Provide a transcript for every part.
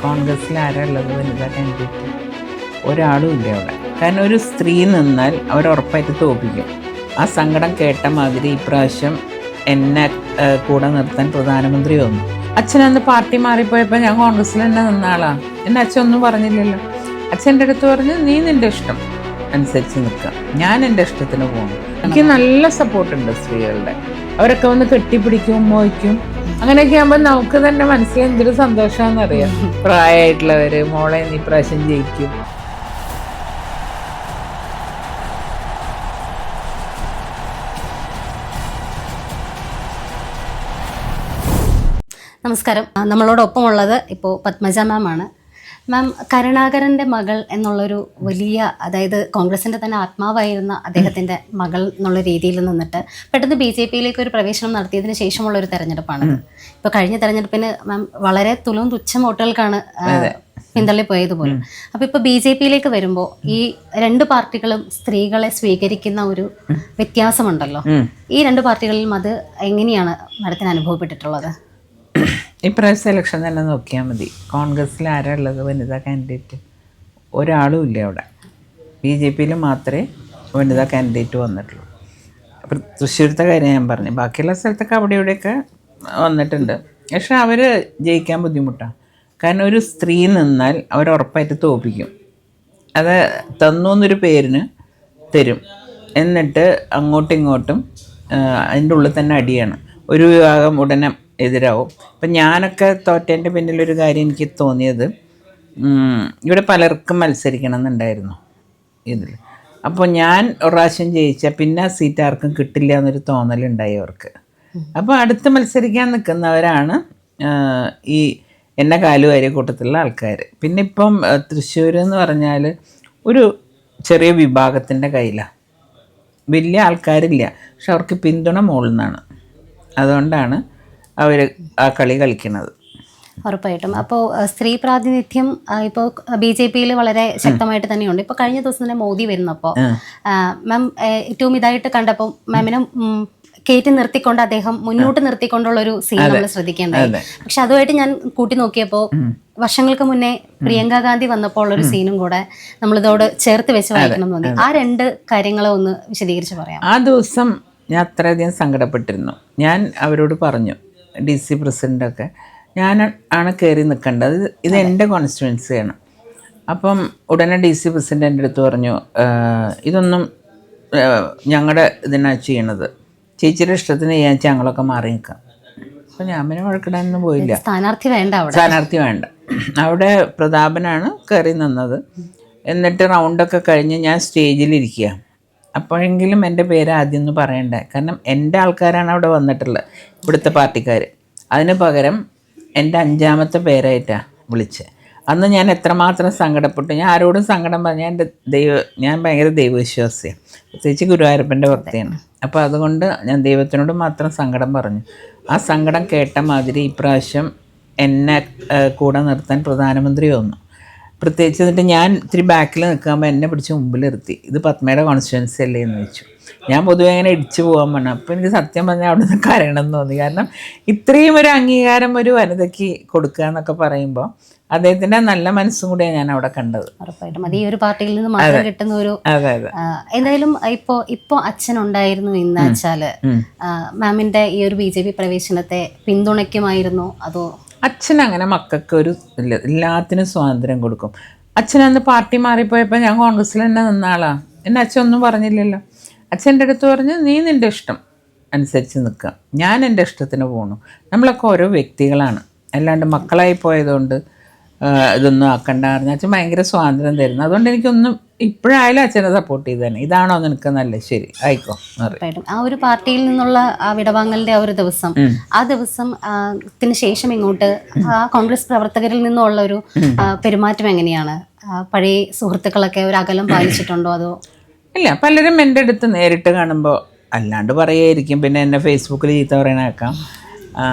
കോൺഗ്രസ്സിൽ ആരാ ഉള്ളത് വനിതാ കാൻഡിഡേറ്റ്? ഒരാളും ഇല്ല അവിടെ. കാരണം ഒരു സ്ത്രീ നിന്നാൽ അവർ ഉറപ്പായിട്ട് തോൽപ്പിക്കും. ആ സങ്കടം കേട്ട മാതിരി ഇപ്രാവശ്യം എന്നെ കൂടെ നിർത്താൻ പ്രധാനമന്ത്രി വന്നു. അച്ഛനന്ന് പാർട്ടി മാറിപ്പോയപ്പോൾ ഞാൻ കോൺഗ്രസ്സിൽ തന്നെ നിന്ന ആളാണ്. എന്നെ അച്ഛൻ ഒന്നും പറഞ്ഞില്ലല്ലോ. അച്ഛൻ്റെ അടുത്ത് പറഞ്ഞ് നീ നിൻ്റെ ഇഷ്ടം അനുസരിച്ച് നിൽക്കാം, ഞാൻ എൻ്റെ ഇഷ്ടത്തിന് പോകണം. എനിക്ക് നല്ല സപ്പോർട്ടുണ്ട് സ്ത്രീകളുടെ. അവരൊക്കെ വന്ന് കെട്ടിപ്പിടിക്കും, മോയ്ക്കും. അങ്ങനെയൊക്കെ ആകുമ്പോൾ നമുക്ക് തന്നെ മനസ്സിൽ എന്തൊരു സന്തോഷമാണെന്നറിയാം. പ്രായമായിട്ടുള്ളവര് മോളെ നീ പ്രാവശ്യം ജയിക്കും. നമസ്കാരം. നമ്മളോടൊപ്പമുള്ളത് ഇപ്പോൾ പത്മജ മാം ആണ്. മാം, കരുണാകരൻ്റെ മകൾ എന്നുള്ളൊരു വലിയ, അതായത് കോൺഗ്രസിൻ്റെ തന്നെ ആത്മാവായിരുന്ന അദ്ദേഹത്തിൻ്റെ മകൾ എന്നുള്ള രീതിയിൽ നിന്നിട്ട് പെട്ടെന്ന് BJP-യിലേക്ക് ഒരു പ്രവേശനം നടത്തിയതിന് ശേഷമുള്ളൊരു തെരഞ്ഞെടുപ്പാണ്. ഇപ്പോൾ കഴിഞ്ഞ തെരഞ്ഞെടുപ്പിന് മാം വളരെ തുച്ഛം വോട്ടുകൾക്കാണ് പിന്തള്ളി പോയതുപോലും. അപ്പോൾ ഇപ്പോൾ BJP-യിലേക്ക് വരുമ്പോൾ ഈ രണ്ട് പാർട്ടികളും സ്ത്രീകളെ സ്വീകരിക്കുന്ന ഒരു വ്യത്യാസമുണ്ടല്ലോ. ഈ രണ്ട് പാർട്ടികളിലും അത് എങ്ങനെയാണ് മാഡത്തിന് അനുഭവപ്പെട്ടിട്ടുള്ളത്? ഇപ്രാവശ്യം ഇലക്ഷൻ തന്നെ നോക്കിയാൽ മതി. കോൺഗ്രസ്സിൽ ആരാ ഉള്ളത് വനിതാ കാൻഡിഡേറ്റ്? ഒരാളും ഇല്ല അവിടെ. BJP-യിൽ മാത്രമേ വനിതാ കാൻഡിഡേറ്റ് വന്നിട്ടുള്ളൂ. അപ്പം തൃശ്ശൂരത്തെ കാര്യം ഞാൻ പറഞ്ഞു. ബാക്കിയുള്ള സ്ഥലത്തൊക്കെ അവിടെ ഇവിടെയൊക്കെ വന്നിട്ടുണ്ട്. പക്ഷെ അവർ ജയിക്കാൻ ബുദ്ധിമുട്ടാണ്. കാരണം ഒരു സ്ത്രീ നിന്നാൽ അവർ ഉറപ്പായിട്ട് തോൽപ്പിക്കും. അത് തന്നു എന്നൊരു പേരിന് തരും, എന്നിട്ട് അങ്ങോട്ടും ഇങ്ങോട്ടും അതിൻ്റെ ഉള്ളിൽ തന്നെ അടിയാണ്. ഒരു വിഭാഗം ഉടനെ എതിരാവും. അപ്പം ഞാനൊക്കെ തോറ്റേൻ്റെ പിന്നിലൊരു കാര്യം എനിക്ക് തോന്നിയത്, ഇവിടെ പലർക്കും മത്സരിക്കണം എന്നുണ്ടായിരുന്നു ഇതിൽ. അപ്പോൾ ഞാൻ ഒരു പ്രാവശ്യം ജയിച്ചാൽ പിന്നെ ആ സീറ്റ് ആർക്കും കിട്ടില്ല എന്നൊരു തോന്നലുണ്ടായി അവർക്ക്. അപ്പോൾ അടുത്ത് മത്സരിക്കാൻ നിൽക്കുന്നവരാണ് ഈ എന്നെ കാലുവാരിയ കൂട്ടത്തിലുള്ള ആൾക്കാർ. പിന്നെ ഇപ്പം തൃശ്ശൂർ എന്ന് പറഞ്ഞാൽ ഒരു ചെറിയ വിഭാഗത്തിൻ്റെ കയ്യിലാണ്, വലിയ ആൾക്കാരില്ല. പക്ഷെ അവർക്ക് പിന്തുണ മുകളിൽ നിന്നാണ്. അതുകൊണ്ടാണ് അവർ ആ കളി കളിക്കുന്നത്. ഉറപ്പായിട്ടും. അപ്പോൾ സ്ത്രീ പ്രാതിനിധ്യം ഇപ്പോൾ BJP-യിൽ വളരെ ശക്തമായിട്ട് തന്നെയുണ്ട്. ഇപ്പോൾ കഴിഞ്ഞ ദിവസം തന്നെ മോദി വരുന്നപ്പോൾ മാം ഏറ്റവും ഇതായിട്ട് കണ്ടപ്പോൾ മാമിനെ കയറ്റി നിർത്തിക്കൊണ്ട് അദ്ദേഹം മുന്നോട്ട് നിർത്തിക്കൊണ്ടുള്ളൊരു സീൻ നമ്മൾ ശ്രദ്ധിക്കേണ്ടായി. പക്ഷെ അതുമായിട്ട് ഞാൻ കൂട്ടി നോക്കിയപ്പോൾ വർഷങ്ങൾക്ക് മുന്നേ പ്രിയങ്ക ഗാന്ധി വന്നപ്പോൾ ഉള്ളൊരു സീനും കൂടെ നമ്മളിതോട് ചേർത്ത് വെച്ച് വായിക്കണം എന്ന് തോന്നി. ആ രണ്ട് കാര്യങ്ങളെ ഒന്ന് വിശദീകരിച്ച് പറയാം. ആ ദിവസം ഞാൻ അത്രയധികം സങ്കടപ്പെട്ടിരുന്നു. ഞാൻ അവരോട് പറഞ്ഞു, DC പ്രസിഡൻ്റൊക്കെ ഞാൻ ആണ് കയറി നിൽക്കേണ്ടത്, ഇത് എൻ്റെ കോൺസ്റ്റിറ്റ്യുവൻസിയാണ്. അപ്പം ഉടനെ DC പ്രസിഡൻ്റ് എൻ്റെ അടുത്ത് പറഞ്ഞു, ഇതൊന്നും ഞങ്ങളുടെ ഇതിനാണ് ചെയ്യണത്, ചേച്ചിയുടെ ഇഷ്ടത്തിന് ചെയ്യാൻ വെച്ചാൽ ഞങ്ങളൊക്കെ മാറി നിൽക്കാം. അപ്പോൾ ഞാൻ പിന്നെ വഴക്കിടാനൊന്നും പോയില്ല. സ്ഥാനാർത്ഥി വേണ്ട. അവിടെ പ്രതാപനാണ് കയറി നിന്നത്. എന്നിട്ട് റൗണ്ടൊക്കെ കഴിഞ്ഞ് ഞാൻ സ്റ്റേജിലിരിക്കുക. അപ്പോഴെങ്കിലും എൻ്റെ പേര് ആദ്യം ഒന്ന് പറയണ്ടേ, കാരണം എൻ്റെ ആൾക്കാരാണ് അവിടെ വന്നിട്ടുള്ളത്, ഇവിടുത്തെ പാർട്ടിക്കാർ. അതിന് പകരം എൻ്റെ 5ാമത്തെ പേരായിട്ടാണ് വിളിച്ചത്. അന്ന് ഞാൻ എത്രമാത്രം സങ്കടപ്പെട്ടു. ഞാൻ ആരോടും സങ്കടം പറഞ്ഞാൽ ഞാൻ ഭയങ്കര ദൈവവിശ്വാസിയാണ്, പ്രത്യേകിച്ച് ഗുരുവായൂരപ്പൻ്റെ ഭക്തിയാണ്. അപ്പോൾ അതുകൊണ്ട് ഞാൻ ദൈവത്തിനോട് മാത്രം സങ്കടം പറഞ്ഞു. ആ സങ്കടം കേട്ട മാതിരി ഇപ്രാവശ്യം എന്നെ കൂടെ നിർത്താൻ പ്രധാനമന്ത്രി വന്നു. പ്രത്യേകിച്ച് എന്നിട്ട് ഞാൻ ഇത്തിരി ബാക്കിൽ നിൽക്കുമ്പോൾ എന്നെ പിടിച്ച് മുമ്പിൽ നിർത്തി. ഇത് പത്മയുടെ കോൺസ്റ്റിറ്റ്യുവൻസി അല്ലേ എന്ന് ചോദിച്ചു. ഞാൻ പൊതുവെ അങ്ങനെ ഇടിച്ചു പോകാൻ വേണം. അപ്പോൾ എനിക്ക് സത്യം പറഞ്ഞാൽ അവിടെ നിന്ന് കരയണം എന്ന് തോന്നി. കാരണം ഇത്രയും ഒരു അംഗീകാരം ഒരു വനിതയ്ക്ക് കൊടുക്കുക എന്നൊക്കെ പറയുമ്പോൾ അദ്ദേഹത്തിൻ്റെ നല്ല മനസ്സും കൂടിയാണ് ഞാൻ അവിടെ കണ്ടത്. ഉറപ്പായിട്ടും അത് ഈ ഒരു പാർട്ടിയിൽ നിന്ന് മാത്രം കിട്ടുന്ന ഒരു. എന്തായാലും ഇപ്പോൾ അച്ഛനുണ്ടായിരുന്നു എന്ന് വെച്ചാൽ മാമിൻ്റെ ഈ ഒരു BJP പ്രവേശനത്തെ പിന്തുണയ്ക്കുമായിരുന്നു അതോ? അച്ഛൻ അങ്ങനെ മക്കൾക്ക് ഒരു എല്ലാത്തിനും സ്വാതന്ത്ര്യം കൊടുക്കും. അച്ഛനന്ന് പാർട്ടി മാറിപ്പോയപ്പോൾ ഞാൻ കോൺഗ്രസ്സിൽ തന്നെ നിന്ന ആളാണ്. എന്നെ അച്ഛൻ ഒന്നും പറഞ്ഞില്ലല്ലോ. അച്ഛൻ്റെ അടുത്ത് പറഞ്ഞ് നീ നിൻ്റെ ഇഷ്ടം അനുസരിച്ച് നിൽക്കാം, ഞാൻ എൻ്റെ ഇഷ്ടത്തിന് പോകണം. നമ്മളൊക്കെ ഓരോ വ്യക്തികളാണ്, അല്ലാണ്ട് മക്കളായി പോയതുകൊണ്ട് ഇതൊന്നും ആക്കണ്ട പറഞ്ഞാൽ അച്ഛൻ ഭയങ്കര സ്വാതന്ത്ര്യം തരുന്നു. അതുകൊണ്ട് എനിക്കൊന്നും ഇപ്പോഴായാലും അച്ഛനെ സപ്പോർട്ട് ചെയ്ത് തന്നെ, ഇതാണോ നിനക്ക് നല്ലത്, ശരി ആയിക്കോ. ആ ഒരു പാർട്ടിയിൽ നിന്നുള്ള ആ വിടവാങ്ങലിന്റെ ആ ഒരു ദിവസം, ആ ദിവസത്തിന് ശേഷം ഇങ്ങോട്ട് കോൺഗ്രസ് പ്രവർത്തകരിൽ നിന്നുള്ള ഒരു പെരുമാറ്റം എങ്ങനെയാണ്? പഴയ സുഹൃത്തുക്കളൊക്കെ ഒരു അകലം പാലിച്ചിട്ടുണ്ടോ അതോ? ഇല്ല, പലരും എൻ്റെ അടുത്ത് നേരിട്ട് കാണുമ്പോൾ അല്ലാണ്ട് പറയുമായിരിക്കും, പിന്നെ എന്നെ ഫേസ്ബുക്കിൽ ചീത്ത പറയണേക്കാം.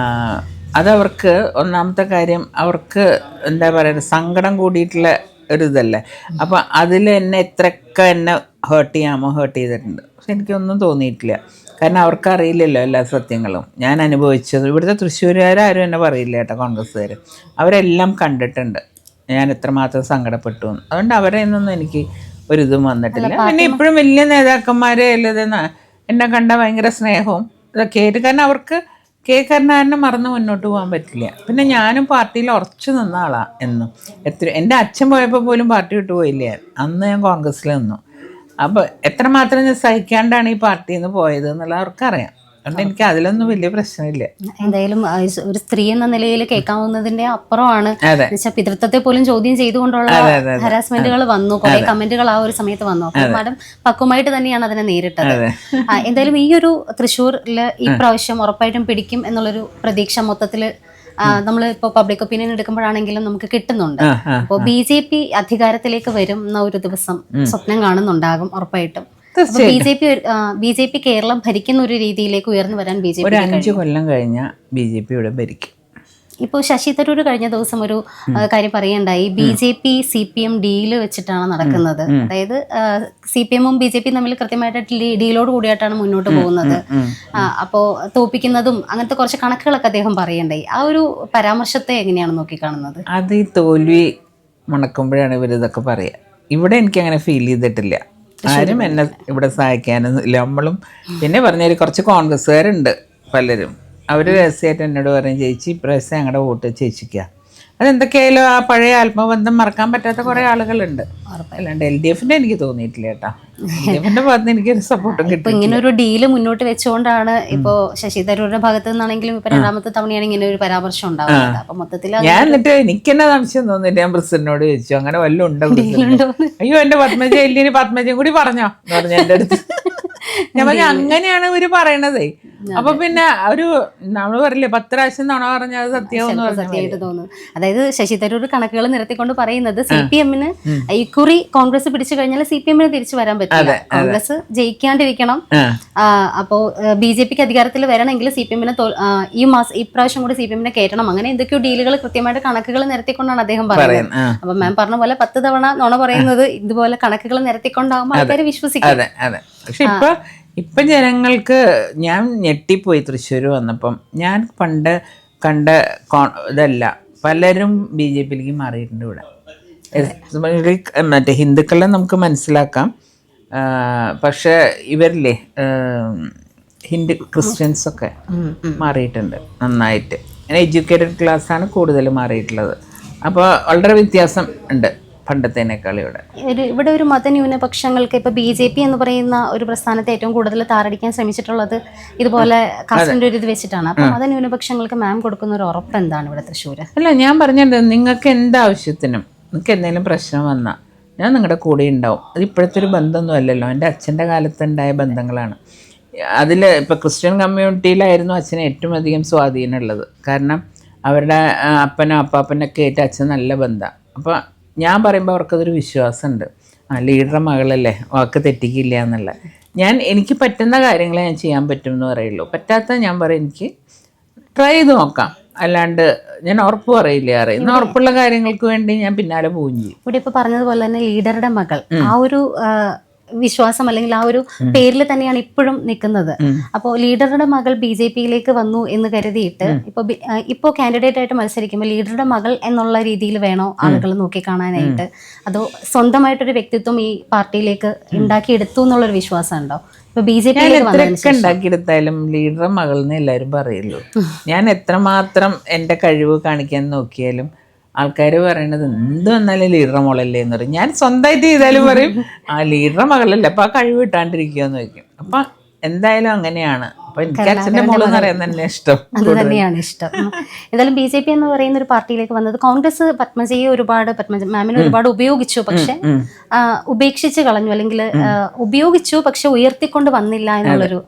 അതവർക്ക് ഒന്നാമത്തെ കാര്യം, അവർക്ക് എന്താ പറയുക, സങ്കടം കൂടിയിട്ടുള്ള ഒരിതല്ലേ. അപ്പോൾ അതിൽ എന്നെ എത്രയൊക്കെ എന്നെ ഹേർട്ട് ചെയ്യാമോ ഹേർട്ട് ചെയ്തിട്ടുണ്ട്. പക്ഷെ എനിക്കൊന്നും തോന്നിയിട്ടില്ല. കാരണം അവർക്കറിയില്ലല്ലോ എല്ലാ സത്യങ്ങളും ഞാൻ അനുഭവിച്ചത്. ഇവിടുത്തെ തൃശ്ശൂരുകാരും എന്നെ പറയില്ല കേട്ടോ, കോൺഗ്രസ്സുകാർ അവരെല്ലാം കണ്ടിട്ടുണ്ട്. ഞാൻ എത്രമാത്രം സങ്കടപ്പെട്ടു എന്ന്. അതുകൊണ്ട് അവരെ നിന്നൊന്നും എനിക്ക് ഒരിതും വന്നിട്ടില്ല. പിന്നെ ഇപ്പോഴും വലിയ നേതാക്കന്മാരെ അല്ലത് എന്നെ കണ്ട ഭയങ്കര സ്നേഹവും ഇതൊക്കെ ആയിട്ട്, കാരണം അവർക്ക് കരുണാകരനെ മറന്ന് മുന്നോട്ട് പോകാൻ പറ്റില്ല. പിന്നെ ഞാനും പാർട്ടിയിൽ ഉറച്ചു നിന്ന ആളാണ് എന്നും. എൻ്റെ അച്ഛൻ പോയപ്പോൾ പോലും പാർട്ടി വിട്ടു പോയില്ല. അന്ന് ഞാൻ കോൺഗ്രസ്സിൽ നിന്നു. അപ്പോൾ എത്രമാത്രം ഞാൻ സഹിക്കാണ്ടാണ് ഈ പാർട്ടിയിൽ നിന്ന് പോയത് എന്നുള്ളത് അവർക്കറിയാം. അതുകൊണ്ട് എനിക്ക് അതിലൊന്നും വലിയ പ്രശ്നമില്ല. എന്തായാലും ഒരു സ്ത്രീ എന്ന നിലയിൽ കേൾക്കാവുന്നതിന്റെ അപ്പുറമാണ്. പിതൃത്വത്തെ പോലും ചോദ്യം ചെയ്തുകൊണ്ടുള്ള ഹരാസ്മെന്റുകൾ വന്നു, കുറെ കമന്റുകൾ ആ ഒരു സമയത്ത് വന്നു. അപ്പോൾ മാഡം പക്വമായിട്ട് തന്നെയാണ് അതിനെ നേരിട്ടത്. എന്തായാലും ഈ ഒരു തൃശ്ശൂരില് ഈ പ്രാവശ്യം ഉറപ്പായിട്ടും പിടിക്കും എന്നുള്ളൊരു പ്രതീക്ഷ മൊത്തത്തില് നമ്മൾ ഇപ്പോൾ പബ്ലിക് ഒപ്പീനിയൻ എടുക്കുമ്പോഴാണെങ്കിലും നമുക്ക് കിട്ടുന്നുണ്ട്. അപ്പോൾ BJP അധികാരത്തിലേക്ക് വരും എന്ന ഒരു ദിവസം സ്വപ്നം കാണുന്നുണ്ടാകും ഉറപ്പായിട്ടും. BJP കേരളം ഭരിക്കുന്ന ഒരു രീതിയിലേക്ക് ഉയർന്നു വരാൻ BJP ഒരു 5 കൊല്ലം കഴിഞ്ഞാൽ BJP ഇവിടെ ഭരിക്കും. ഇപ്പോൾ ശശി തരൂർ കഴിഞ്ഞ ദിവസം ഒരു കാര്യം പറയുണ്ടായി, BJP CPM ഡീല് വെച്ചിട്ടാണ് നടക്കുന്നത്. അതായത് CPM-ഉം BJP-യും തമ്മിൽ കൃത്യമായിട്ട് ഡീലോട് കൂടിയായിട്ടാണ് മുന്നോട്ട് പോകുന്നത്. അപ്പോൾ തോപ്പിക്കുന്നതും അങ്ങനത്തെ കുറച്ച് കണക്കുകളൊക്കെ അദ്ദേഹം പറയണ്ടായി. ആ ഒരു പരാമർശത്തെ എങ്ങനെയാണ് നോക്കിക്കാണുന്നത്? അത് ഈ തോൽവി മണക്കുമ്പോഴാണ് ഇവരിതൊക്കെ പറയുക. ഇവിടെ എനിക്കങ്ങനെ ഫീൽ ചെയ്തിട്ടില്ല. ആരും എന്നെ ഇവിടെ സഹായിക്കാനൊന്നുമില്ല. നമ്മളും പിന്നെ പറഞ്ഞാൽ കുറച്ച് കോൺഗ്രസ്സുകാരുണ്ട് പലരും, അവർ രഹസ്യമായിട്ട് എന്നോട് പറയും, ചേച്ചി ഇപ്രാവശ്യം ഞങ്ങളുടെ വോട്ട് ചേച്ചിക്കുക. അതെന്തൊക്കെയായാലും ആ പഴയ ആത്മബന്ധം മറക്കാൻ പറ്റാത്ത കുറേ ആളുകളുണ്ട്. അല്ലാണ്ട് LDF-ന്റെ എനിക്ക് തോന്നിയിട്ടില്ല കേട്ടോ. LDF-ന്റെ ഭാഗത്ത് എനിക്കൊരു സപ്പോർട്ടും കിട്ടും. ഇങ്ങനെ ഒരു ഡീല് മുന്നോട്ട് വെച്ചുകൊണ്ടാണ് ഇപ്പോ ശശി തരൂരിന്റെ ഭാഗത്ത് നിന്നാണെങ്കിലും ഇപ്പൊ 2ാമത്തെ തവണയാണ് ഇങ്ങനെ ഒരു പരാമർശം ഉണ്ടാവുന്നത്. അപ്പൊ മൊത്തത്തിൽ ഞാൻ എന്നിട്ട് എനിക്കെന്നെ സംശയം തോന്നിട്ട് ഞാൻ പ്രസിഡന്റിനോട് ചോദിച്ചു, അങ്ങനെ വല്ലതും ഉണ്ടോ? അയ്യോ എന്റെ പത്മജ ഇല്ലിന് പത്മജയും കൂടി പറഞ്ഞോ എന്ന് പറഞ്ഞു എന്റെ അടുത്ത്. ഞാൻ പറഞ്ഞു അങ്ങനെയാണ് ഇവര് പറയണതേ. അപ്പൊ പിന്നെ ഒരു നമ്മള് പറയില്ലേ 10 പ്രാവശ്യം നുണ പറഞ്ഞാൽ അത് സത്യമായിട്ട് തോന്നുന്നു. അതായത് ശശി തരൂർ കണക്കുകൾ നിരത്തിക്കൊണ്ട് പറയുന്നത് CPM-ന് ഇക്കുറി കോൺഗ്രസ് പിടിച്ചു കഴിഞ്ഞാൽ CPM-ന് തിരിച്ചു വരാൻ പറ്റില്ല, കോൺഗ്രസ് ജയിക്കാണ്ടിരിക്കണം. അപ്പോ BJP-ക്ക് അധികാരത്തിൽ വരണമെങ്കിൽ CPM-നെ ഈ പ്രാവശ്യം കൂടി CPM-നെ കയറ്റണം. അങ്ങനെ എന്തൊക്കെയോ ഡീലുകൾ കൃത്യമായിട്ട് കണക്കുകൾ നിരത്തിക്കൊണ്ടാണ് അദ്ദേഹം പറയുന്നത്. അപ്പൊ മാം പറഞ്ഞ പോലെ 10 തവണ നുണ പറയുന്നത് ഇതുപോലെ കണക്കുകൾ നിരത്തിക്കൊണ്ടാകുമ്പോൾ ആൾക്കാർ വിശ്വസിക്കും. പക്ഷെ ഇപ്പം ജനങ്ങൾക്ക് ഞാൻ ഞെട്ടിപ്പോയി തൃശ്ശൂർ വന്നപ്പം. ഞാൻ പണ്ട് കണ്ട ഇതല്ല, പലരും BJP-യിലേക്ക് മാറിയിട്ടുണ്ട് ഇവിടെ. മറ്റേ ഹിന്ദുക്കളെ നമുക്ക് മനസ്സിലാക്കാം, പക്ഷെ ഇവരില്ലേ ക്രിസ്ത്യൻസൊക്കെ മാറിയിട്ടുണ്ട് നന്നായിട്ട്. എഡ്യൂക്കേറ്റഡ് ക്ലാസ്സാണ് കൂടുതൽ മാറിയിട്ടുള്ളത്. അപ്പോൾ വളരെ വ്യത്യാസം ഉണ്ട് പണ്ടത്തേനേക്കാൾ. ഇവിടെ ഒരു മതന്യൂനപക്ഷങ്ങൾക്ക് ഇപ്പൊ BJP എന്ന് പറയുന്ന ഒരു പ്രസ്ഥാനത്തെ ഏറ്റവും കൂടുതൽ താറടിക്കാൻ ശ്രമിച്ചിട്ടുള്ളത് ഇതുപോലെ കാസ്റ്റിന്റെ ഒരു ഇത് വെച്ചിട്ടാണ്. അപ്പൊ മതന്യൂനപക്ഷങ്ങൾക്ക് മാം കൊടുക്കുന്ന ഒരു ഉറപ്പ് എന്താണ് ഇവിടെ തൃശ്ശൂർ? അല്ല, ഞാൻ പറഞ്ഞത് നിങ്ങൾക്ക് എന്താവശ്യത്തിനും നിങ്ങൾക്ക് എന്തെങ്കിലും പ്രശ്നം വന്നാൽ ഞാൻ നിങ്ങളുടെ കൂടെ ഉണ്ടാവും. അത് ഇപ്പോഴത്തെ ഒരു ബന്ധമൊന്നും അല്ലല്ലോ, എൻ്റെ അച്ഛൻ്റെ കാലത്തുണ്ടായ ബന്ധങ്ങളാണ്. അതിൽ ഇപ്പോൾ ക്രിസ്ത്യൻ കമ്മ്യൂണിറ്റിയിലായിരുന്നു അച്ഛന് ഏറ്റവും അധികം സ്വാധീനമുള്ളത്. കാരണം അവരുടെ അപ്പനും അപ്പാപ്പനൊക്കെ ആയിട്ട് അച്ഛൻ നല്ല ബന്ധമാണ്. അപ്പോൾ ഞാൻ പറയുമ്പോൾ അവർക്കതൊരു വിശ്വാസമുണ്ട്, ലീഡറുടെ മകളല്ലേ, വാക്ക് തെറ്റിക്കില്ല എന്നുള്ള. എനിക്ക് പറ്റുന്ന കാര്യങ്ങളെ ഞാൻ ചെയ്യാൻ പറ്റും എന്ന് പറയുള്ളൂ. പറ്റാത്ത ഞാൻ പറയും എനിക്ക് ട്രൈ ചെയ്ത് നോക്കാം, അല്ലാണ്ട് ഞാൻ ഉറപ്പ് പറയില്ല. അറിയുന്ന ഉറപ്പുള്ള കാര്യങ്ങൾക്ക് വേണ്ടി ഞാൻ പിന്നാലെ പോവുകയും ചെയ്യും. ഇവിടെ ഇപ്പോൾ പറഞ്ഞതുപോലെ തന്നെ ലീഡറുടെ മകൾ ആ ഒരു വിശ്വാസം അല്ലെങ്കിൽ ആ ഒരു പേരിൽ തന്നെയാണ് ഇപ്പോഴും നിൽക്കുന്നത്. അപ്പോൾ ലീഡറുടെ മകൾ BJP-യിലേക്ക് വന്നു എന്ന് കരുതിയിട്ട് ഇപ്പോൾ കാൻഡിഡേറ്റ് ആയിട്ട് മത്സരിക്കുമ്പോൾ ലീഡറുടെ മകൾ എന്നുള്ള രീതിയിൽ വേണോ ആളുകൾ നോക്കിക്കാണാനായിട്ട്, അതോ സ്വന്തമായിട്ടൊരു വ്യക്തിത്വം ഈ പാർട്ടിയിലേക്ക് ഉണ്ടാക്കിയെടുത്തു എന്നുള്ളൊരു വിശ്വാസം ഉണ്ടോ? ഇപ്പൊ BJP ഉണ്ടാക്കിയെടുത്താലും ലീഡറുടെ മകൾ എന്ന് എല്ലാവരും പറയുള്ളൂ. ഞാൻ എത്രമാത്രം എൻ്റെ കഴിവ് കാണിക്കാൻ നോക്കിയാലും ആൾക്കാർ പറയണത് എന്ത് വന്നാലും ലീഡറുടെ മോളല്ലേ എന്ന് പറയും. ഞാൻ സ്വന്തമായിട്ട് ചെയ്താലും പറയും ലീഡറുടെ മകളല്ലേ, അപ്പം ആ കഴിവ് കിട്ടാണ്ടിരിക്കുകയെന്ന് ചോദിക്കും. അപ്പം എന്തായാലും അങ്ങനെയാണ്. അപ്പം എനിക്ക് അച്ഛൻ്റെ മോളെന്ന് പറയുന്നത് തന്നെ ഇഷ്ടം, അത് തന്നെയാണ് ഇഷ്ടം. എന്തായാലും BJP എന്ന് പറയുന്ന ഒരു പാർട്ടിയിലേക്ക് വന്നത് കോൺഗ്രസ് പത്മജയെ മാമിനെ ഒരുപാട് ഉപയോഗിച്ചു, പക്ഷെ ഉപേക്ഷിച്ച് കളഞ്ഞു, അല്ലെങ്കിൽ ഉപയോഗിച്ചു പക്ഷെ ഉയർത്തിക്കൊണ്ട് വന്നില്ല എന്നുള്ളൊരു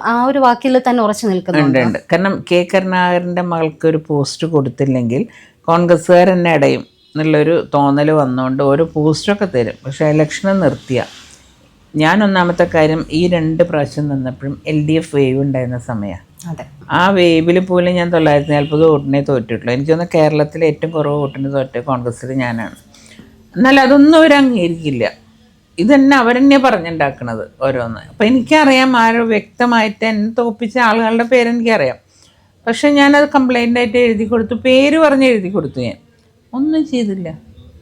ആ ഒരു വാക്കിൽ തന്നെ ഉറച്ചു നിൽക്കുന്നുണ്ട്. കാരണം കരുണാകരൻ്റെ മകൾക്ക് ഒരു പോസ്റ്റ് കൊടുത്തില്ലെങ്കിൽ കോൺഗ്രസ്സുകാർ തന്നെ അടയും എന്നുള്ളൊരു തോന്നൽ വന്നുകൊണ്ട് ഓരോ പോസ്റ്ററൊക്കെ തരും. പക്ഷേ ഇലക്ഷന് നിർത്തിയ ഞാൻ ഒന്നാമത്തെ കാര്യം ഈ 2 പ്രാവശ്യം നിന്നപ്പോഴും LDF വേവ് ഉണ്ടായിരുന്ന സമയമാണ്. ആ വേവിൽ പോലും ഞാൻ 940 വോട്ടിനെ തോറ്റിട്ടുള്ളൂ. എനിക്കൊന്ന് കേരളത്തിലെ ഏറ്റവും കുറവ് വോട്ടിന് തോറ്റ കോൺഗ്രസ്സിൽ ഞാനാണ്. എന്നാൽ അതൊന്നും അവർ അംഗീകരിക്കില്ല. ഇതന്നെ അവരെന്നെ പറഞ്ഞുണ്ടാക്കണത് ഓരോന്ന്. അപ്പം എനിക്കറിയാം ആരോ വ്യക്തമായിട്ട് എന്നെ തോപ്പിച്ച ആളുകളുടെ പേരെനിക്കറിയാം. പക്ഷെ ഞാനത് കംപ്ലൈൻ്റ് ആയിട്ട് എഴുതി കൊടുത്തു, പേര് പറഞ്ഞ് എഴുതി കൊടുത്തു. ഞാൻ ഒന്നും ചെയ്തില്ല.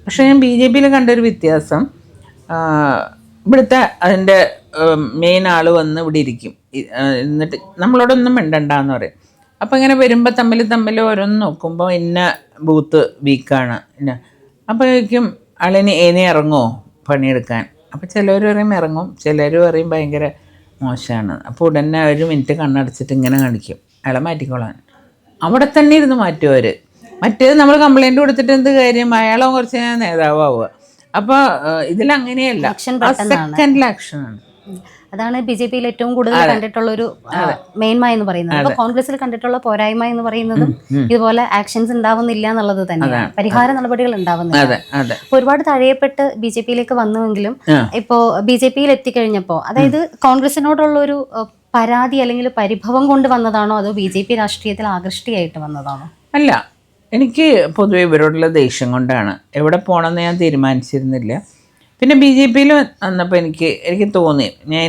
പക്ഷേ ഞാൻ BJP കണ്ടൊരു വ്യത്യാസം, ഇവിടുത്തെ അതിൻ്റെ മെയിൻ ആൾ വന്ന് ഇവിടെ ഇരിക്കും, എന്നിട്ട് നമ്മളോടൊന്നും മിണ്ടണ്ടെന്ന് പറയും. അപ്പോൾ ഇങ്ങനെ വരുമ്പോൾ തമ്മിൽ ഓരോന്ന് നോക്കുമ്പോൾ ഇന്ന ബൂത്ത് വീക്കാണ് ഇന്ന, അപ്പോഴേക്കും ആളിന് ഏനെ ഇറങ്ങുമോ പണിയെടുക്കാൻ. അപ്പോൾ ചിലർ പറയും ഇറങ്ങും, ചിലർ പറയും ഭയങ്കര മോശമാണ്. അപ്പോൾ ഉടനെ 1 മിനിറ്റ് കണ്ണടച്ചിട്ട് ഇങ്ങനെ കാണിക്കും അയാളെ മാറ്റിക്കൊള്ളാൻ. അവിടെ തന്നെ ഇരുന്ന് മാറ്റും അവർ. മറ്റേത് നമ്മൾ കംപ്ലൈൻറ്റ് കൊടുത്തിട്ട് എന്ത് കാര്യം, അയാളോ കുറച്ച് നേതാവാവുക. അപ്പോൾ ഇതിലങ്ങനെയല്ല, സെക്കൻഡിൽ ആക്ഷനാണ്. അതാണ് BJP ഏറ്റവും കൂടുതൽ കണ്ടിട്ടുള്ള ഒരു മേന്മ എന്ന് പറയുന്നത്. അപ്പോൾ കോൺഗ്രസിൽ കണ്ടിട്ടുള്ള പോരായ്മ എന്ന് പറയുന്നതും ഇതുപോലെ ആക്ഷൻസ് ഉണ്ടാവുന്നില്ല എന്നുള്ളത് തന്നെയാണ്, പരിഹാര നടപടികൾ ഉണ്ടാവുന്നില്ല. ഒരുപാട് തഴയപ്പെട്ട് BJP വന്നുവെങ്കിലും ഇപ്പോൾ BJP എത്തിക്കഴിഞ്ഞപ്പോൾ, അതായത് കോൺഗ്രസിനോടുള്ള ഒരു പരാതി അല്ലെങ്കിൽ പരിഭവം കൊണ്ട് വന്നതാണോ അതോ BJP രാഷ്ട്രീയത്തിൽ ആകൃഷ്ടിയായിട്ട് വന്നതാണോ? അല്ല, എനിക്ക് പൊതുവെ ഇവരോടുള്ള ദേഷ്യം കൊണ്ടാണ്. എവിടെ പോകണമെന്ന് ഞാൻ തീരുമാനിച്ചിരുന്നില്ല. പിന്നെ BJP വന്നപ്പോൾ എനിക്ക് തോന്നി,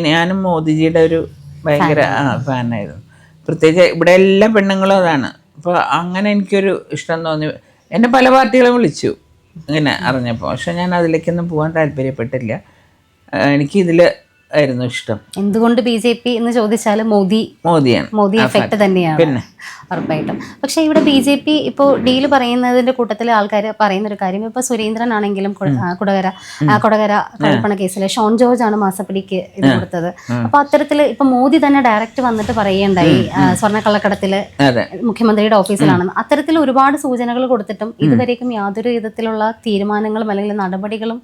ഞാനും മോദിജിയുടെ ഒരു ഭയങ്കര ഫാനായിരുന്നു. പ്രത്യേകിച്ച് ഇവിടെ എല്ലാ പെണ്ണുങ്ങളും അതാണ്. അപ്പോൾ അങ്ങനെ എനിക്കൊരു ഇഷ്ടം തോന്നി. എന്നെ പല പാർട്ടികളും വിളിച്ചു ഇങ്ങനെ അറിഞ്ഞപ്പോൾ, പക്ഷെ ഞാൻ അതിലേക്കൊന്നും പോകാൻ താല്പര്യപ്പെട്ടില്ല. എനിക്കിതിൽ ആയിരുന്നു ഇഷ്ടം. എന്തുകൊണ്ട് BJP എന്ന് ചോദിച്ചാൽ മോദി എഫക്ട് തന്നെയാണ് പിന്നെ ഉറപ്പായിട്ടും. പക്ഷേ ഇവിടെ BJP ഇപ്പോൾ ഡീല് പറയുന്നതിന്റെ കൂട്ടത്തിൽ ആൾക്കാർ പറയുന്ന ഒരു കാര്യം, ഇപ്പോൾ സുരേന്ദ്രൻ ആണെങ്കിലും കൊടകര കള്ളപ്പണ കേസിൽ ഷോൺ ജോർജ് ആണ് മാസപ്പടിക്ക് ഇത് കൊടുത്തത്. അപ്പൊ അത്തരത്തിൽ ഇപ്പൊ മോദി തന്നെ ഡയറക്റ്റ് വന്നിട്ട് പറയുകയുണ്ടായി സ്വർണ്ണക്കള്ളക്കടത്തില് മുഖ്യമന്ത്രിയുടെ ഓഫീസിലാണെന്ന്. അത്തരത്തിൽ ഒരുപാട് സൂചനകൾ കൊടുത്തിട്ടും ഇതുവരേക്കും യാതൊരു വിധത്തിലുള്ള തീരുമാനങ്ങളും അല്ലെങ്കിൽ നടപടികളും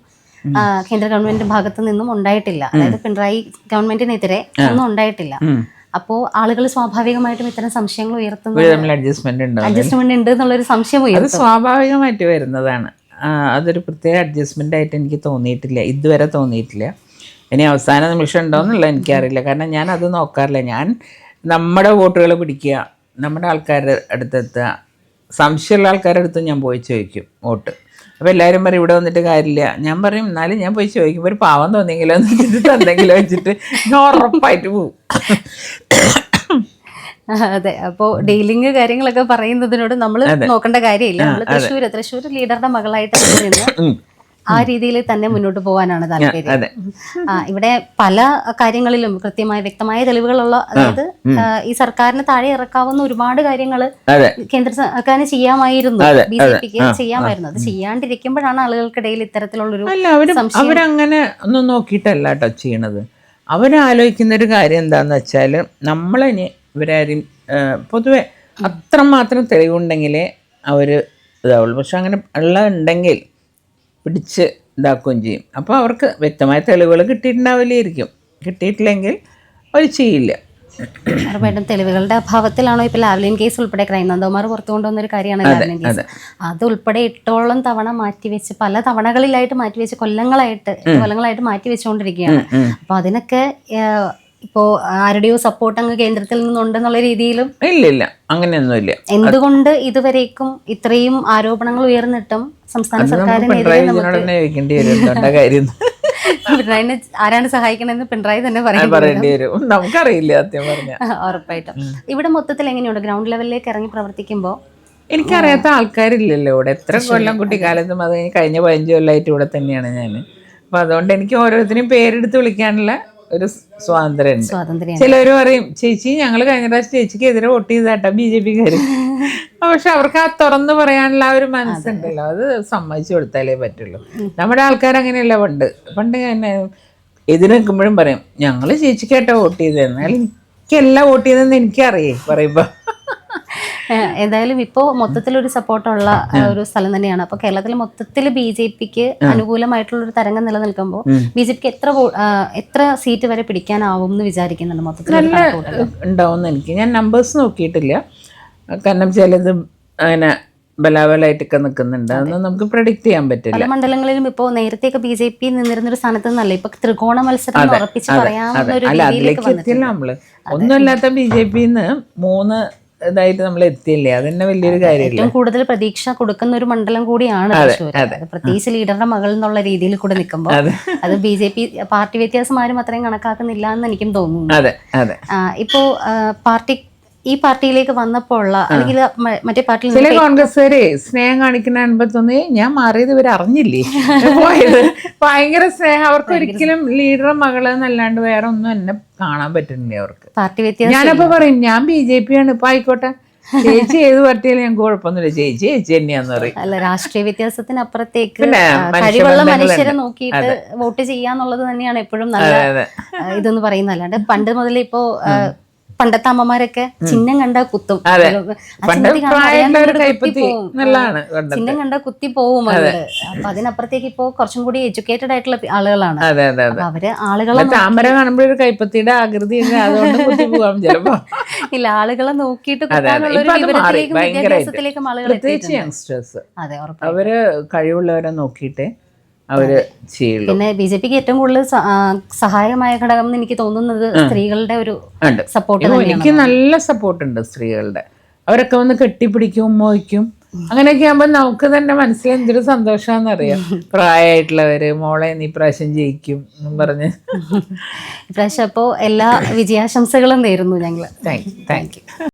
കേന്ദ്ര ഗവൺമെന്റ് ഭാഗത്തു നിന്നും ഉണ്ടായിട്ടില്ല. അതായത് പിണറായി ഗവൺമെന്റിനെതിരെ ഒന്നും ഉണ്ടായിട്ടില്ല. അപ്പോൾ ആളുകൾ സ്വാഭാവികമായിട്ടും ഇത്തരം സംശയങ്ങൾ ഉയർത്തുന്നു, അഡ്ജസ്റ്റ്മെന്റ് ഉണ്ട് എന്നുള്ളൊരു സംശയം ഉയർത്തും. അത് സ്വാഭാവികമായിട്ട് വരുന്നതാണ്. അതൊരു പ്രത്യേക അഡ്ജസ്റ്റ്മെന്റ് ആയിട്ട് എനിക്ക് തോന്നിയിട്ടില്ല, ഇതുവരെ തോന്നിയിട്ടില്ല. ഇനി അവസാന നിമിഷം ഉണ്ടോയെന്നുള്ളത് എനിക്കറിയില്ല. കാരണം ഞാൻ അത് നോക്കാറില്ല. ഞാൻ നമ്മുടെ വോട്ടുകൾ പിടിക്കുക, നമ്മുടെ ആൾക്കാരുടെ അടുത്തെത്തുക, സംശയമുള്ള ആൾക്കാരുടെ അടുത്ത് ഞാൻ പോയി ചോദിക്കും വോട്ട്. അപ്പോൾ എല്ലാവരും പറയും ഇവിടെ വന്നിട്ട് കാര്യമില്ല. ഞാൻ പറയും എന്നാലും ഞാൻ പോയി ചോദിക്കുമ്പോൾ ഒരു പാവം തോന്നിയെങ്കിലോ എന്ന് വെച്ചിട്ട് എന്തെങ്കിലും വെച്ചിട്ട് ഞാൻ ഉറപ്പായിട്ട് പോവും. അതെ, അപ്പോൾ ഡീലിങ് കാര്യങ്ങളൊക്കെ പറയുന്നതിനോട് നമ്മൾ നോക്കേണ്ട കാര്യമില്ല. നമ്മൾ തൃശ്ശൂർ ലീഡറുടെ മകളായിട്ട് നിന്ന് ആ രീതിയിൽ തന്നെ മുന്നോട്ട് പോകാനാണ് താല്പര്യം. ഇവിടെ പല കാര്യങ്ങളിലും കൃത്യമായ വ്യക്തമായ തെളിവുകളുള്ള, അതായത് ഈ സർക്കാരിന് താഴെ ഇറക്കാവുന്ന ഒരുപാട് കാര്യങ്ങൾ കേന്ദ്ര സർക്കാരിന് ചെയ്യാമായിരുന്നു, BJP ചെയ്യാമായിരുന്നു. അത് ചെയ്യാണ്ടിരിക്കുമ്പോഴാണ് ആളുകൾക്കിടയിൽ ഇത്തരത്തിലുള്ളൊരു അവരങ്ങനെ ഒന്നും നോക്കിയിട്ടല്ല കേട്ടോ ചെയ്യണത്. അവരാലോചിക്കുന്നൊരു കാര്യം എന്താണെന്ന് വെച്ചാൽ നമ്മളിനി ഇവരാരും പൊതുവെ അത്രമാത്രം തെളിവുണ്ടെങ്കിലേ അവർ ഇതാവുള്ളൂ. പക്ഷെ അങ്ങനെ ഉണ്ടെങ്കിൽ പിടിച്ച് ഇതാക്കുകയും ചെയ്യും. അപ്പോൾ അവർക്ക് വ്യക്തമായ തെളിവുകൾ കിട്ടിയിട്ടുണ്ടാവില്ലായിരിക്കും. കിട്ടിയിട്ടില്ലെങ്കിൽ അവർ ചെയ്യില്ല. ഉറപ്പായിട്ടും തെളിവുകളുടെ അഭാവത്തിലാണോ ഇപ്പോൾ ലാവ്ലിൻ കേസ് ഉൾപ്പെടെ ക്രൈം നന്ദകുമാർ പുറത്തു കൊണ്ടുവന്നൊരു കാര്യമാണ് ലാവ്ലിൻ കേസ്. അത് ഉൾപ്പെടെ 8ഓളം തവണ മാറ്റിവെച്ച്, പല തവണകളിലായിട്ട് മാറ്റിവെച്ച്, കൊല്ലങ്ങളായിട്ട് മാറ്റിവെച്ചുകൊണ്ടിരിക്കുകയാണ്. അപ്പോൾ അതിനൊക്കെ ഇപ്പോൾ ആരുടെയോ സപ്പോർട്ട് അങ്ങ് കേന്ദ്രത്തിൽ നിന്നുണ്ടെന്നുള്ള രീതിയിലും ഇല്ല, അങ്ങനെയൊന്നുമില്ല. എന്തുകൊണ്ട് ഇതുവരേക്കും ഇത്രയും ആരോപണങ്ങൾ ഉയർന്നിട്ടും സംസ്ഥാന സർക്കാരിനെതിരെ പിണറായിനെ ആരാണ് സഹായിക്കണമെന്ന് പിണറായി തന്നെ പറയേണ്ടി വരും. നമുക്കറിയില്ല സത്യം പറഞ്ഞാൽ. ഉറപ്പായിട്ടും ഇവിടെ മൊത്തത്തിൽ എങ്ങനെയുണ്ട് ഗ്രൗണ്ട് ലെവലിലേക്ക് ഇറങ്ങി പ്രവർത്തിക്കുമ്പോൾ? എനിക്കറിയാത്ത ആൾക്കാരില്ലല്ലോ ഇവിടെ. എത്ര കൊല്ലം കുട്ടിക്കാലത്തും അത് കഴിഞ്ഞ 15 കൊല്ലമായിട്ട് ഇവിടെ തന്നെയാണ് ഞാൻ. അപ്പം അതുകൊണ്ട് എനിക്ക് ഓരോരുത്തരെയും പേരെടുത്ത് വിളിക്കാനുള്ള ഒരു സ്വാതന്ത്ര്യം. ചിലർ പറയും ചേച്ചി ഞങ്ങൾ കഴിഞ്ഞ പ്രാവശ്യം ചേച്ചിക്ക് എതിരെ വോട്ട് ചെയ്താട്ടോ BJP-ക്കാർ. പക്ഷെ അവർക്ക് ആ തുറന്ന് പറയാനുള്ള ആ ഒരു മനസ്സുണ്ടല്ലോ, അത് സമ്മതിച്ചു കൊടുത്താലേ പറ്റുള്ളൂ. നമ്മുടെ ആൾക്കാർ അങ്ങനെയല്ല. പണ്ട് ഞാൻ എതിര് നിൽക്കുമ്പോഴും പറയും ഞങ്ങൾ ചേച്ചിക്കാട്ടോ വോട്ട് ചെയ്തതെന്ന്. എനിക്കെല്ലാം വോട്ട് ചെയ്തതെന്ന് എനിക്കറിയേ പറയുമ്പോൾ. എന്തായാലും ഇപ്പോൾ മൊത്തത്തിലൊരു സപ്പോർട്ടുള്ള ഒരു സ്ഥലം തന്നെയാണ്. അപ്പോൾ കേരളത്തിൽ മൊത്തത്തിൽ BJP-ക്ക് അനുകൂലമായിട്ടുള്ളൊരു തരംഗം നിലനിൽക്കുമ്പോൾ BJP-ക്ക് എത്ര സീറ്റ് വരെ പിടിക്കാനാവും എന്ന് വിചാരിക്കുന്നുണ്ട്? മൊത്തത്തിൽ ഉണ്ടാവുമെന്ന് എനിക്ക്, ഞാൻ നമ്പേഴ്സ് നോക്കിയിട്ടില്ല. കാരണം ചിലത് അങ്ങനെ ബലാബലായിട്ടൊക്കെ നിൽക്കുന്നുണ്ട്, അതൊന്നും നമുക്ക് പ്രഡിക്റ്റ് ചെയ്യാൻ പറ്റില്ല. പല മണ്ഡലങ്ങളിലും ഇപ്പോൾ നേരത്തെയൊക്കെ BJP നിന്നിരുന്നൊരു സ്ഥാനത്ത് നിന്നല്ല ഇപ്പൊ ത്രികോണ മത്സരം ഉറപ്പിച്ച് പറയാവുന്ന ഒരു അതിലേക്ക് എത്തിയില്ല. നമ്മള് ഒന്നുമില്ലാത്ത BJP-ന്ന് 3 ഇതായിട്ട് നമ്മൾ എത്തിയില്ലേ, അതന്നെ വലിയൊരു കാര്യമില്ല. ഏറ്റവും കൂടുതൽ പ്രതീക്ഷ കൊടുക്കുന്ന ഒരു മണ്ഡലം കൂടിയാണ് തൃശ്ശൂർ. പ്രത്യേകിച്ച് ലീഡറുടെ മകൾ എന്നുള്ള രീതിയിൽ കൂടെ നിൽക്കുമ്പോൾ അത് BJP പാർട്ടി വ്യത്യാസം ആരും അത്രയും കണക്കാക്കുന്നില്ല എന്ന് എനിക്കും തോന്നുന്നു. അതെ. ഇപ്പോ പാർട്ടി ഈ പാർട്ടിയിലേക്ക് വന്നപ്പോൾ ഉള്ള അല്ലെങ്കിൽ മറ്റേ പാർട്ടിയിൽ ചില കോൺഗ്രസ്സുകാരെ സ്നേഹം കാണിക്കുന്ന കാണുമ്പോ തോന്നി ഞാൻ മാറിയത് ഇവർ അറിഞ്ഞില്ലേ പോയത്. ഭയങ്കര സ്നേഹം അവർക്ക്. ഒരിക്കലും ലീഡറെ മകള് എന്നല്ലാണ്ട് വേറെ ഒന്നും എന്നെ കാണാൻ പറ്റുന്നില്ല അവർക്ക്. പാർട്ടി വ്യത്യാസം ഞാനപ്പോ പറയും ഞാൻ BJP ആണ്, ഇപ്പൊ ആയിക്കോട്ടെ ചേച്ചി ഏത് പാർട്ടിയാലും ഞങ്ങൾക്ക് കുഴപ്പമൊന്നുമില്ല, ചേച്ചി ചേച്ചി തന്നെയാന്ന് പറയും. അല്ല, രാഷ്ട്രീയ വ്യത്യാസത്തിനപ്പുറത്തേക്ക് കഴിവുള്ള മനുഷ്യരെ നോക്കിയിട്ട് വോട്ട് ചെയ്യാന്നുള്ളത് തന്നെയാണ് എപ്പോഴും നല്ല ഇതെന്ന് പറയുന്നത്. അല്ലാണ്ട് പണ്ട് മുതലേ ഇപ്പോ പണ്ടത്തെ അമ്മമാരൊക്കെ ചിഹ്നം കണ്ടാ കുത്തും, ചിഹ്നം കണ്ടാ കുത്തി പോവും അവര്. അപ്പൊ അതിനപ്പുറത്തേക്ക് ഇപ്പോ കുറച്ചും കൂടി എഡ്യൂക്കേറ്റഡ് ആയിട്ടുള്ള ആളുകളാണ്. അപ്പൊ അവര് ആളുകളെ താമര കാണുമ്പോൾ ഒരു കൈപ്പത്തിയുടെ ആകൃതി അതുകൊണ്ട് കുത്തി പോകാം ചിലപ്പോ. ഇല്ല, ആളുകളെ നോക്കിയിട്ട് കുത്താനുള്ള ഒരു വിവരത്തിലേക്കും വിദ്യാഭ്യാസത്തിലേക്കും ആളുകൾ പ്രത്യേകിച്ച് യങ്സ്റ്റേഴ്സ് അവര് കഴിവുള്ളവരെ നോക്കിയിട്ട് അവര് ചെയ്യുള്ളൂ. പിന്നെ BJPക്ക് ഏറ്റവും കൂടുതൽ സഹായമായ ഘടകം എന്ന് എനിക്ക് തോന്നുന്നത് സ്ത്രീകളുടെ ഒരു സപ്പോർട്ട്. എനിക്ക് നല്ല സപ്പോർട്ടുണ്ട് സ്ത്രീകളുടെ. അവരൊക്കെ വന്ന് കെട്ടിപ്പിടിക്കും, ഉമ്മ വയ്ക്കും. അങ്ങനെയൊക്കെ ആകുമ്പോൾ നമുക്ക് തന്നെ മനസ്സിൽ എന്തൊരു സന്തോഷാന്നറിയാം. പ്രായമായിട്ടുള്ളവര് മോളെ നീ പ്രാവശ്യം ജയിക്കും എന്നും പറഞ്ഞ്. ഇപ്രാവശ്യം അപ്പോ എല്ലാ വിജയാശംസകളും നേരുന്നു ഞങ്ങള്. Thank you.